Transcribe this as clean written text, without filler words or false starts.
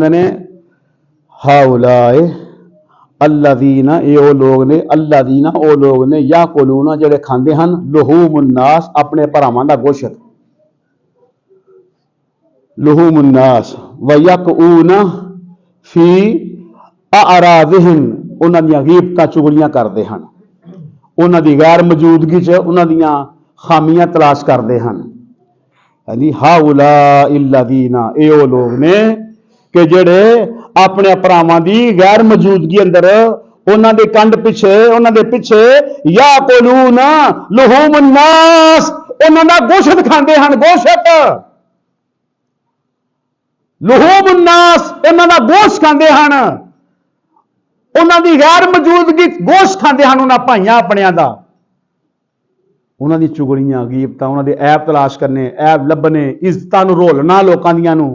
फरमाते ने हाउलाए अल्लादीना, ये वो लोग ने, अल्लादीना वो लोग ने या कुलूना जेड़े खांदे हन लुहूमुन्नास अपने भरावां दा गोश्त, लुहूमुन्नास व यकऊना फी अरादिहिम, उन्हां दी गीबतां चुगलियां करदे हन, उन्हां दी गैर मौजूदगी च उन्हां दियां खामियां तलाश करदे हन। हाउला इल्लादीना, ये वो लोग ने कि जेड़े अपने भरावां दी गैर मौजूदगी अंदर उन्हां दे कंड पिछे, उन्हां दे पिछे या कुलूना लुहूमुन्नास, उन्हां दा गोश्त खांदे हन, गोश्त लुहूमुन्नास, उन्हां दा गोश्त खांदे हन, उन्हां दी गैर मौजूदगी गोश्त खांदे हन उन्हां भाइयां अपनियां दा, उन्हां दी चुगलियां गीबतां, उन्हां दे ऐब तलाश करने, ऐब लभने, इज्जतां नूं रोलना लोकां दियां नूं,